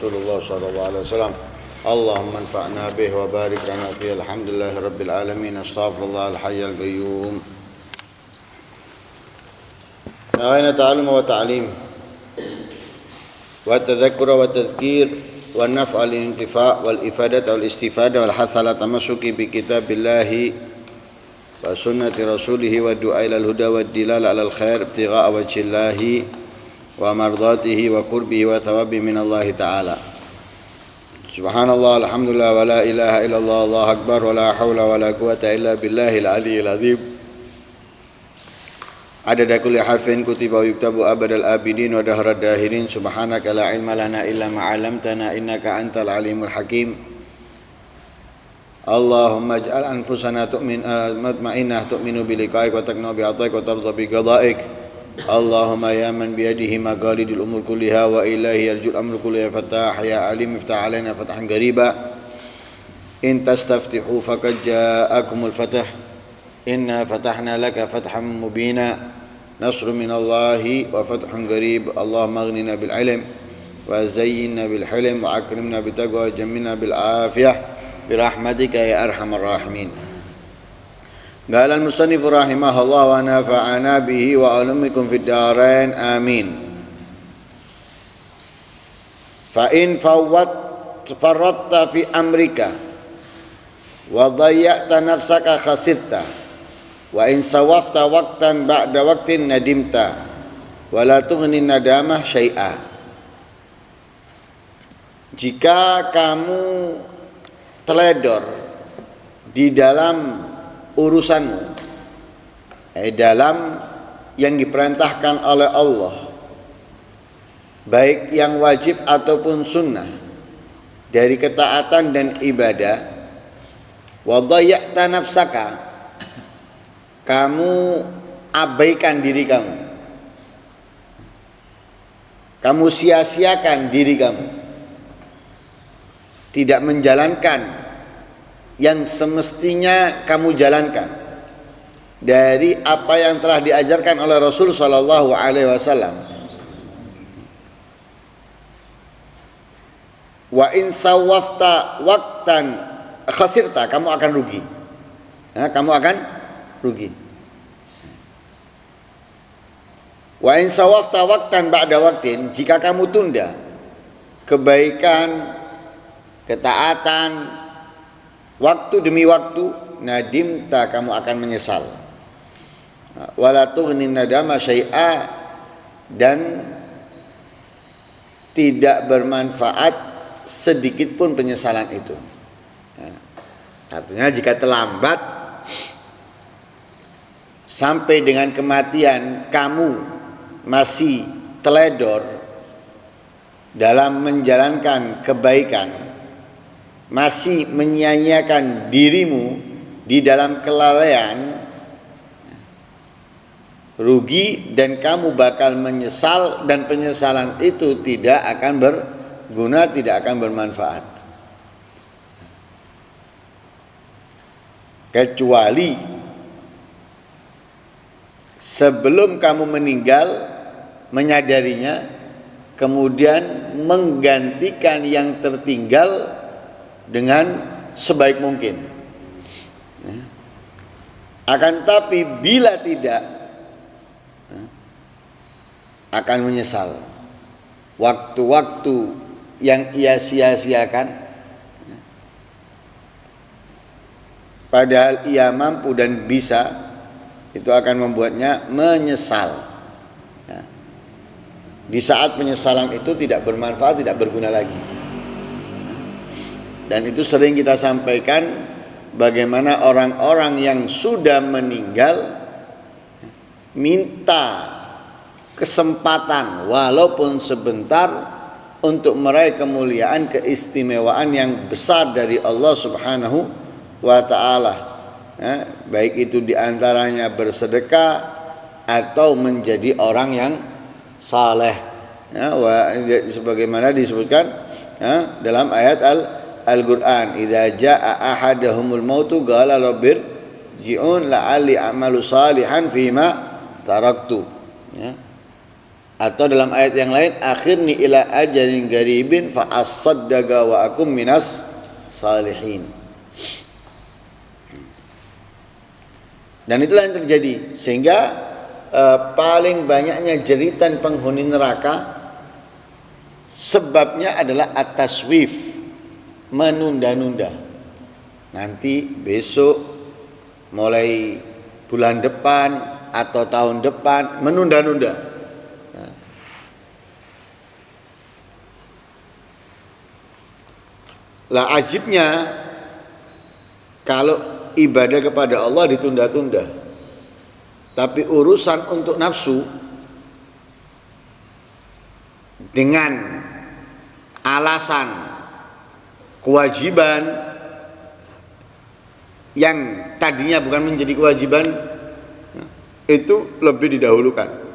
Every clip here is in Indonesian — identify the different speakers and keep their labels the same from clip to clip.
Speaker 1: Rasulullah sallallahu alaihi wasallam. Allahumma anfa'na bihi wa barik lana fihi. Alhamdulillahi rabbil alamin. Astaghfirullah al-hayyul qayyum. Nawaitu ta'allum wa ta'lim wa tadhakkur wa tadhkir wa naf'a lil-intifa' wal ifadah wal istifada wal hath ala tamassuki bi kitabillahi wa sunnati rasulih wa du'a ila al-huda wa dilala ala al-khair ibtigha'a wajhillahi wa mardatihi wa qurbihi wa thawabi min Allah ta'ala. Subhanallah, alhamdulillah, wa la ilaha illallah, Allahu akbar, wa la hawla wa la quwata illa billahil aliyyil azim. Adada kulli harfin kutiba wa yuktabu abadal abidin wa dahrad dahirin. Subhanaka la ilma lana illa ma 'allamtana innaka antal alimul hakim. Allahumma ij'al anfusana mutma'innah tu'minu bi liqa'ik wa taqna bi 'ataik wa tarda bi qada'ik. Allahumma ya man biyadihi maqalidul umur kulliha wa ilahi yarjul amru kulliha fatah ya alim iftah alaina fatahan qariba in tastaftihu faqad ja'akumul fatah inna fatahna laka fathan mubina nasrun minallahi wa fathun qarib. Allahumma aghnina bil ilm wa zayyinna bil hilm wa akrimna bit taqwa wa jammilna bil afiyah bi rahmatika ya arhamar rahimin. Qala al-musannif rahimahullah wa nafa'ana bihi wa ulumikum fid darain amin. Fa in farratta fi amrika wa dhayya'ta nafsaka khasirta wa in sawafta waqtan ba'da waqtin nadimta wa la tughni nadamah syai'a. Jika kamu teledor di dalam urusanmu, dalam yang diperintahkan oleh Allah, baik yang wajib ataupun sunnah, dari ketaatan dan ibadah, wa dhayya'ta nafsaka, kamu abaikan diri kamu sia-siakan diri kamu, tidak menjalankan yang semestinya kamu jalankan dari apa yang telah diajarkan oleh Rasul sallallahu alaihi wasallam. Wa in sawafta waqtan khasirta, kamu akan rugi. Kamu akan rugi. Wa in sawafta waqtan ba'da waqtin, jika kamu tunda kebaikan, ketaatan waktu demi waktu, nadimta, kamu akan menyesal. Wala tughni nadama syai'a, dan tidak bermanfaat sedikit pun penyesalan itu. Artinya jika terlambat sampai dengan kematian kamu masih teledor dalam menjalankan kebaikan, masih menyia-nyiakan dirimu di dalam kelalaian, rugi dan kamu bakal menyesal, dan penyesalan itu tidak akan berguna, tidak akan bermanfaat. Kecuali sebelum kamu meninggal menyadarinya, kemudian menggantikan yang tertinggal dengan sebaik mungkin. Akan tetapi bila tidak, akan menyesal waktu-waktu yang ia sia-siakan, padahal ia mampu dan bisa, itu akan membuatnya menyesal. Di saat penyesalan itu tidak bermanfaat, tidak berguna lagi. Dan itu sering kita sampaikan, bagaimana orang-orang yang sudah meninggal minta kesempatan walaupun sebentar untuk meraih kemuliaan, keistimewaan yang besar dari Allah Subhanahu wa ta'ala. Baik itu diantaranya bersedekah atau menjadi orang yang saleh. Sebagaimana disebutkan dalam ayat Al-Quran, idza jaa ahadahumul mautu qala rabbir ji'un la'alli a'malu salihan fima taraktu. Atau dalam ayat yang lain, akhirni ila ajalin garibin fa asaddaqa wa akum minas salihin. Dan itulah yang terjadi, sehingga paling banyaknya jeritan penghuni neraka sebabnya adalah at-taswif, menunda-nunda. Nanti besok, mulai bulan depan atau tahun depan, menunda-nunda. Lah ajibnya kalau ibadah kepada Allah ditunda-tunda, tapi urusan untuk nafsu dengan alasan kewajiban yang tadinya bukan menjadi kewajiban itu lebih didahulukan.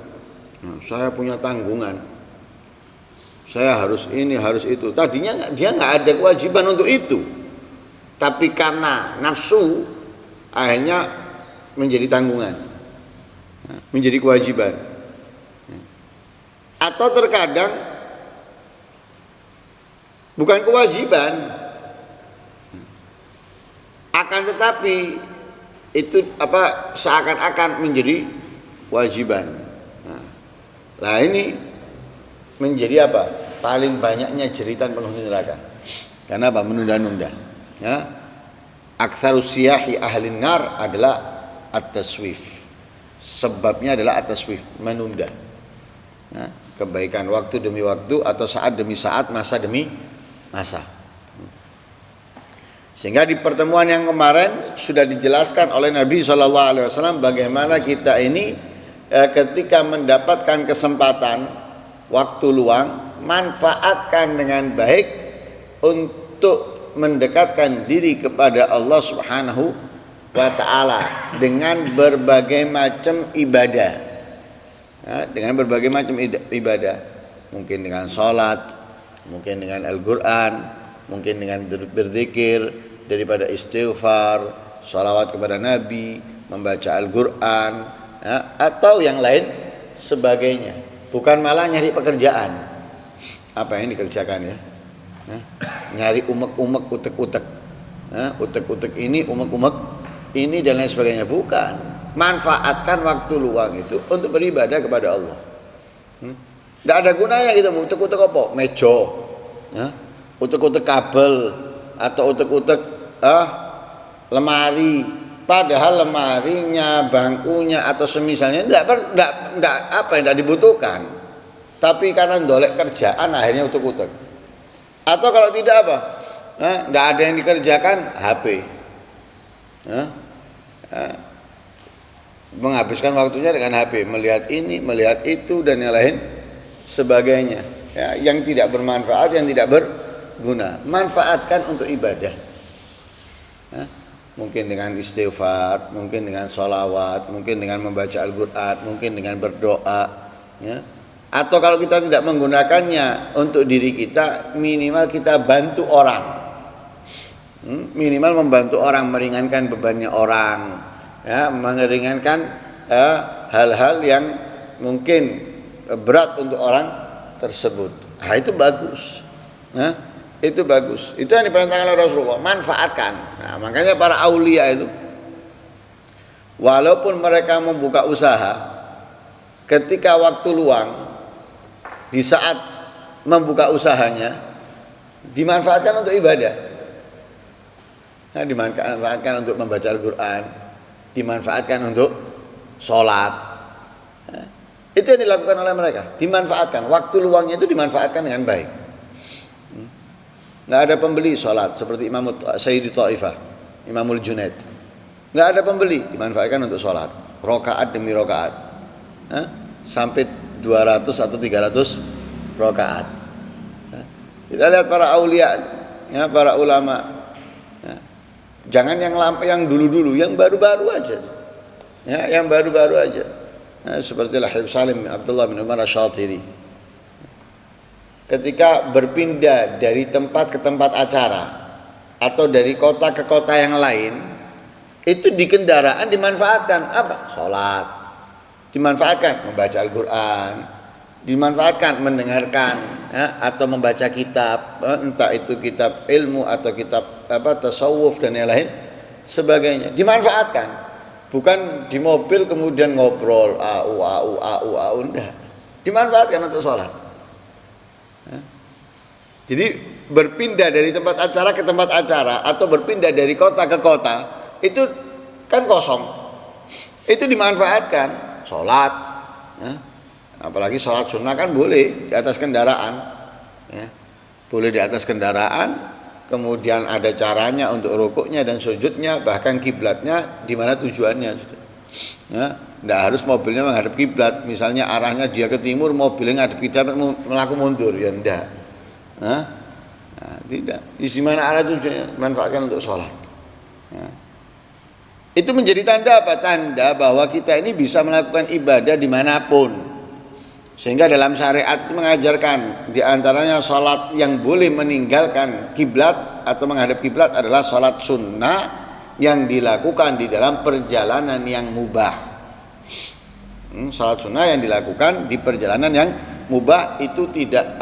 Speaker 1: Saya punya tanggungan, saya harus ini, harus itu. Tadinya dia nggak ada kewajiban untuk itu, tapi karena nafsu akhirnya menjadi tanggungan, menjadi kewajiban. Atau terkadang bukan kewajiban, akan tetapi itu seakan-akan menjadi kewajiban. Nah ini menjadi apa? Paling banyaknya jeritan penghuni neraka. Karena apa? Menunda-nunda. Ya. Aktsarus siyahi ahlin nar adalah at-taswif. Sebabnya adalah at-taswif, menunda. Ya. Kebaikan waktu demi waktu atau saat demi saat, masa demi masa. Sehingga di pertemuan yang kemarin sudah dijelaskan oleh Nabi SAW bagaimana kita ini ketika mendapatkan kesempatan waktu luang, manfaatkan dengan baik untuk mendekatkan diri kepada Allah Subhanahu wa ta'ala dengan berbagai macam ibadah. Ya, dengan berbagai macam ibadah, mungkin dengan sholat, mungkin dengan Al-Quran, mungkin dengan berzikir, daripada istighfar, sholawat kepada Nabi, membaca Al-Quran, ya, atau yang lain sebagainya. Bukan malah nyari pekerjaan. Apa yang dikerjakan ya? Nyari umek-umek, utek-utek, utek-utek ini, umek-umek ini dan lain sebagainya. Bukan. Manfaatkan waktu luang itu untuk beribadah kepada Allah. Tidak ada gunanya gitu. Utek-utek apa? Meja, utek-utek kabel, atau utek-utek lemari. Padahal lemarinya, bangkunya atau semisalnya tidak dibutuhkan. Tapi karena ndolek kerjaan akhirnya utek-utek. Atau kalau tidak apa? Tidak ada yang dikerjakan, HP. Menghabiskan waktunya dengan HP, melihat ini, melihat itu dan yang lain sebagainya. Ya, yang tidak bermanfaat, yang tidak berguna. Manfaatkan untuk ibadah. Mungkin dengan istighfar, mungkin dengan sholawat, mungkin dengan membaca Al-Quran, mungkin dengan berdoa, ya. Atau kalau kita tidak menggunakannya untuk diri kita, minimal kita bantu orang, minimal membantu orang, meringankan bebannya orang, ya, meringankan hal-hal yang mungkin berat untuk orang tersebut. Nah, itu bagus, ya. Itu bagus. Itu yang diperintahkan oleh Rasulullah, manfaatkan. Nah, makanya para aulia itu walaupun mereka membuka usaha, ketika waktu luang di saat membuka usahanya dimanfaatkan untuk ibadah. Nah, dimanfaatkan untuk membaca Al-Quran, dimanfaatkan untuk sholat. Nah, itu yang dilakukan oleh mereka, dimanfaatkan. Waktu luangnya itu dimanfaatkan dengan baik. Nggak ada pembeli sholat seperti Imam Sayyidi Ta'ifah, Imamul Junaid. Nggak ada pembeli, dimanfaatkan untuk sholat, rokaat demi rokaat, sampai 200 atau 300 rokaat. Kita lihat para aulia, ya, para ulama, ya. Jangan yang dulu-dulu, yang baru-baru aja, ya, yang baru-baru aja. Nah, seperti Habib Salim bin Abdullah bin Umar Asy-Syatiri. Ketika berpindah dari tempat ke tempat acara atau dari kota ke kota yang lain, itu di kendaraan dimanfaatkan apa? Sholat, dimanfaatkan membaca Al-Quran, dimanfaatkan mendengarkan ya, atau membaca kitab, entah itu kitab ilmu atau kitab tasawuf dan yang lain sebagainya, dimanfaatkan. Bukan di mobil kemudian ngobrol au enggak. Dimanfaatkan untuk sholat. Ya. Jadi berpindah dari tempat acara ke tempat acara atau berpindah dari kota ke kota itu kan kosong. Itu dimanfaatkan sholat. Ya. Apalagi sholat sunnah kan boleh di atas kendaraan, ya. Boleh di atas kendaraan, kemudian ada caranya untuk rukuknya dan sujudnya, bahkan kiblatnya di mana tujuannya. Ya, tidak harus mobilnya menghadap kiblat. Misalnya arahnya dia ke timur, mobilnya ngadep kiblat melaku mundur, ya enggak. Nah, tidak. Di mana arah tujuannya manfaatkan untuk sholat. Ya. Itu menjadi tanda apa? Tanda bahwa kita ini bisa melakukan ibadah dimanapun. Sehingga dalam syariat itu mengajarkan diantaranya sholat yang boleh meninggalkan kiblat atau menghadap kiblat adalah sholat sunnah yang dilakukan di dalam perjalanan yang mubah. Sholat sunnah yang dilakukan di perjalanan yang mubah itu tidak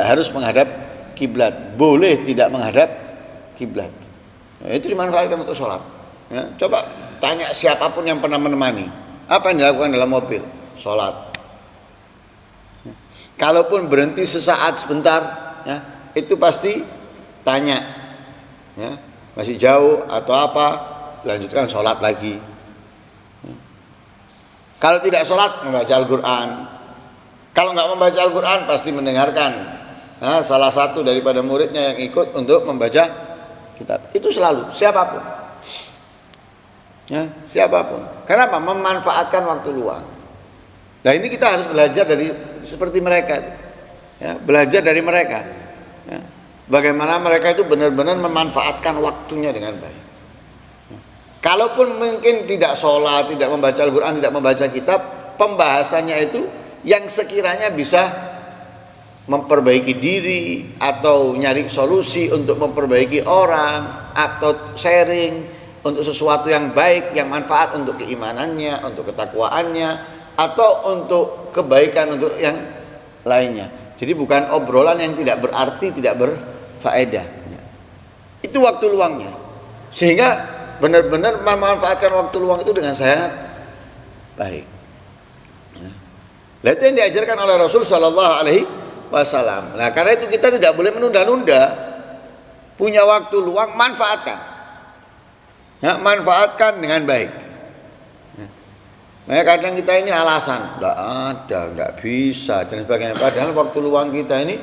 Speaker 1: harus menghadap kiblat, boleh tidak menghadap kiblat. Nah, itu dimanfaatkan untuk sholat. Ya, coba tanya siapapun yang pernah menemani, apa yang dilakukan dalam mobil? Sholat. Kalaupun berhenti sesaat sebentar, ya, itu pasti tanya, ya, masih jauh atau apa, lanjutkan sholat lagi. Kalau tidak sholat, membaca Al-Quran. Kalau nggak membaca Al-Quran, pasti mendengarkan. Nah, salah satu daripada muridnya yang ikut untuk membaca kitab. Itu selalu, siapapun. Ya, siapapun. Kenapa? Memanfaatkan waktu luang. Nah ini kita harus belajar dari seperti mereka, ya, belajar dari mereka, ya. Bagaimana mereka itu benar-benar memanfaatkan waktunya dengan baik. Ya. Kalaupun mungkin tidak sholat, tidak membaca Al-Quran, tidak membaca kitab, pembahasannya itu yang sekiranya bisa memperbaiki diri atau nyari solusi untuk memperbaiki orang atau sharing untuk sesuatu yang baik, yang manfaat untuk keimanannya, untuk ketakwaannya, atau untuk kebaikan untuk yang lainnya. Jadi bukan obrolan yang tidak berarti, tidak berfaedah. Itu waktu luangnya. Sehingga benar-benar memanfaatkan waktu luang itu dengan sangat baik. Nah, itu yang diajarkan oleh Rasul Shallallahu Alaihi Wasallam. Nah, karena itu kita tidak boleh menunda-nunda. Punya waktu luang, manfaatkan. Ya, manfaatkan dengan baik. Nah, kadang kita ini alasan, enggak bisa dan sebagainya. Padahal waktu luang kita ini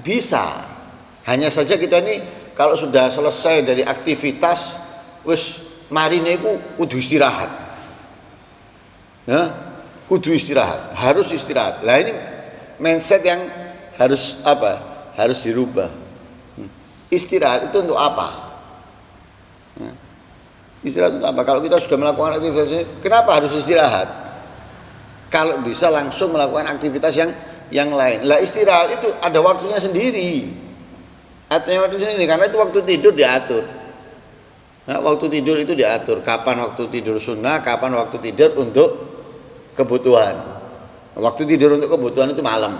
Speaker 1: bisa. Hanya saja kita ini kalau sudah selesai dari aktivitas, wis marine iku kudu istirahat. Ya, kudu istirahat, harus istirahat. Lah ini mindset yang harus apa? Harus dirubah. Istirahat itu untuk apa? Istirahat untuk apa? Kalau kita sudah melakukan aktivitas ini, kenapa harus istirahat? Kalau bisa langsung melakukan aktivitas yang lain. Lah istirahat itu ada waktunya sendiri. Artinya waktu sendiri karena itu waktu tidur diatur. Nah, waktu tidur itu diatur. Kapan waktu tidur sunnah, kapan waktu tidur untuk kebutuhan. Waktu tidur untuk kebutuhan itu malam.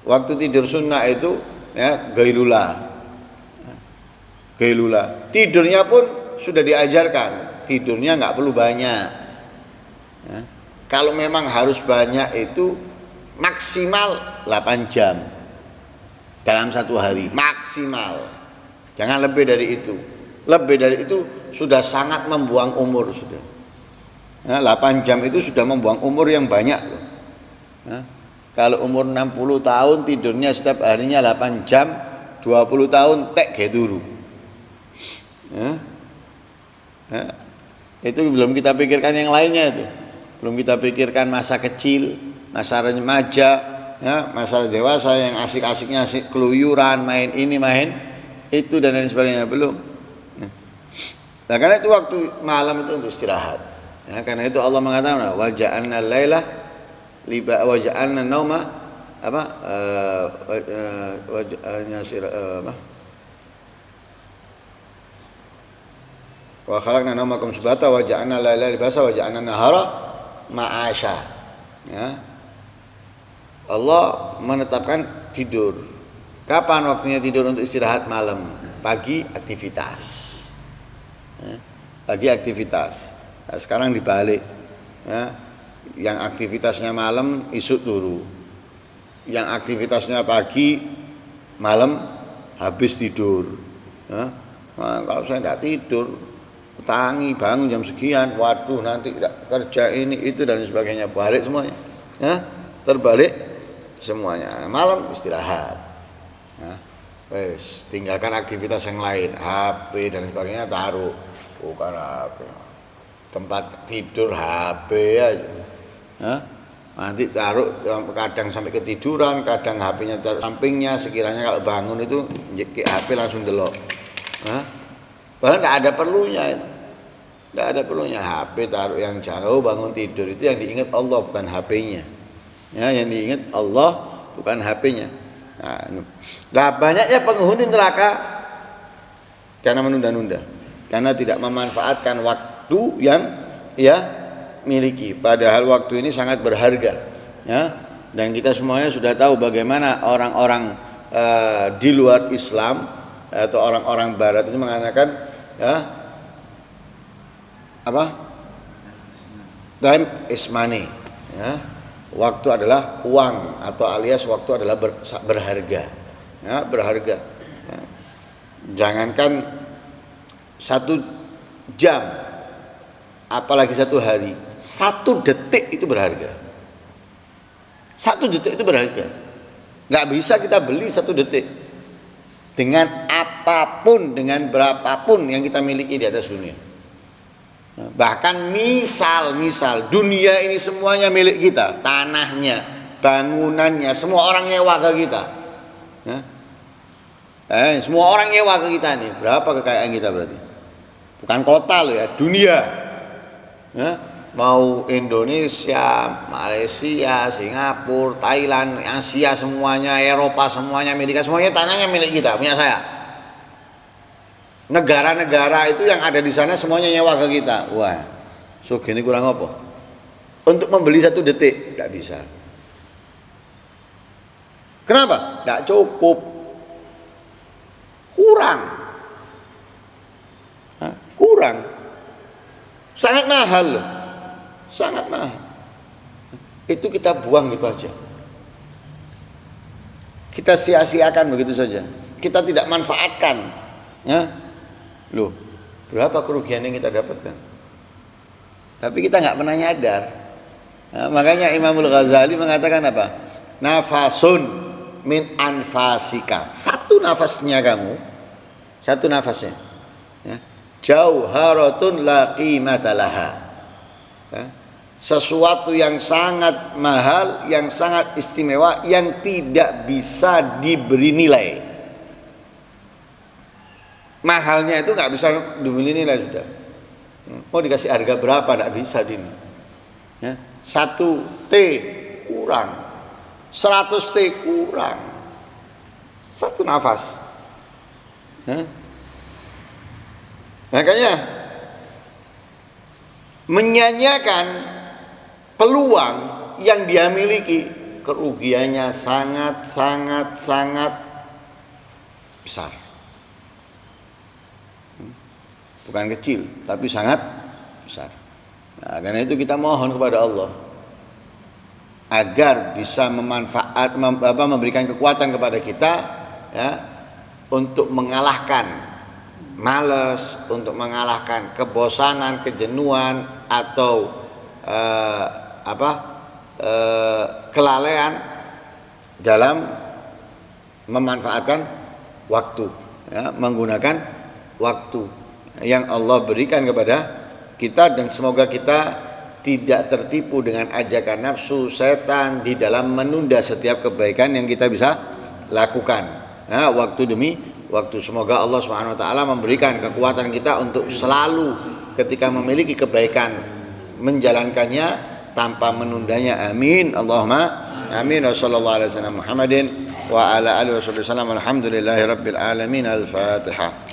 Speaker 1: Waktu tidur sunnah itu ya gailula. Gailula. Tidurnya pun sudah diajarkan, tidurnya nggak perlu banyak. Ya. Kalau memang harus banyak itu maksimal 8 jam dalam satu hari, maksimal. Jangan lebih dari itu. Lebih dari itu sudah sangat membuang umur sudah. Ya, 8 jam itu sudah membuang umur yang banyak loh. Ya. Kalau umur 60 tahun tidurnya setiap harinya 8 jam, 20 tahun tek geduru. Ya. Ya, itu belum kita pikirkan yang lainnya itu. Belum kita pikirkan masa kecil, masa remaja, ya, masa dewasa yang asik-asiknya asik keluyuran, main ini, main itu dan lain sebagainya belum. Nah, karena itu waktu malam itu untuk istirahat. Ya, karena itu Allah mengatakan wa ja'alna laila liba wa ja'alna nauma apa wa khalaqna naumakum subata wa ja'alna laila libasa wa ja'alna nahara ma'asha. Ya. Allah menetapkan tidur. Kapan waktunya tidur untuk istirahat? Malam. Pagi aktivitas. Pagi aktivitas. Nah, sekarang dibalik. Ya. Yang aktivitasnya malam isuk turu. Yang aktivitasnya pagi malam habis tidur. Ya. Nah, kalau saya tidak tidur, tangi bangun jam sekian, waduh nanti tidak kerja ini itu dan sebagainya, balik semuanya. Ya. Terbalik semuanya. Malam istirahat. Ya. Wes, tinggalkan aktivitas yang lain, HP dan sebagainya taruh, bukan HP. Tempat tidur HP aja. Ya. Nanti taruh kadang sampai ketiduran, kadang HP-nya taruh sampingnya, sekiranya kalau bangun itu HP langsung delok. Ya. Padahal tidak ada perlunya itu. Tidak ada perlunya HP taruh yang jauh, bangun tidur itu yang diingat Allah bukan HP-nya. Ya, yang diingat Allah bukan HP-nya. Nah, banyaknya penghuni neraka karena menunda-nunda, karena tidak memanfaatkan waktu yang ia miliki. Padahal waktu ini sangat berharga, ya. Dan kita semuanya sudah tahu bagaimana orang-orang di luar Islam atau orang-orang Barat itu mengatakan, ya, apa? Time is money, ya. Waktu adalah uang atau alias waktu adalah berharga, ya, berharga. Ya. Jangankan 1 jam, apalagi 1 hari, 1 detik itu berharga. 1 detik itu berharga. Nggak bisa kita beli 1 detik dengan apapun, dengan berapapun yang kita miliki di atas dunia. Bahkan misal dunia ini semuanya milik kita, tanahnya, bangunannya, semua orang nyewa ke kita, ya. Semua orang nyewa ke kita nih. Berapa kekayaan kita berarti? Bukan kota loh ya, dunia, ya. Mau Indonesia, Malaysia, Singapura, Thailand, Asia semuanya, Eropa semuanya, Amerika semuanya tanahnya milik kita, punya saya. Negara-negara itu yang ada di sana semuanya nyewa ke kita. Wah, so gini kurang apa? Untuk membeli 1 detik tidak bisa. Kenapa? Tidak cukup. Kurang. Kurang. Sangat mahal loh. Sangat mahal. Itu kita buang gitu aja. Kita sia-siakan begitu saja. Kita tidak manfaatkan, ya. Loh, berapa kerugian yang kita dapatkan? Tapi kita nggak pernah nyadar. Nah, makanya Imamul Ghazali mengatakan apa? Nafasun min anfasika. 1 nafasnya kamu, 1 nafasnya, ya. Jauharatun la qimata laha. Ya. Sesuatu yang sangat mahal, yang sangat istimewa, yang tidak bisa diberi nilai. Mahalnya itu nggak bisa dibeli nilai sudah. Mau dikasih harga berapa nggak bisa ini. Ya, 1 T kurang, 100 T kurang, 1 nafas. Ya. Makanya menyanyiakan peluang yang dia miliki, kerugiannya sangat besar. Bukan kecil, tapi sangat besar. Nah, karena itu kita mohon kepada Allah agar bisa memberikan kekuatan kepada kita, ya, untuk mengalahkan malas, untuk mengalahkan kebosanan, kejenuhan atau kelalaian dalam memanfaatkan waktu, ya, menggunakan waktu yang Allah berikan kepada kita, dan semoga kita tidak tertipu dengan ajakan nafsu setan di dalam menunda setiap kebaikan yang kita bisa lakukan, ya, waktu demi waktu. Semoga Allah Subhanahu wa taala memberikan kekuatan kita untuk selalu ketika memiliki kebaikan menjalankannya tanpa menundanya. Amin. Allahumma amin. Wassallallahu alaihi wasallam Muhammadin wa ala alihi wasallam. Alhamdulillahirabbil alamin. Al-Fatihah.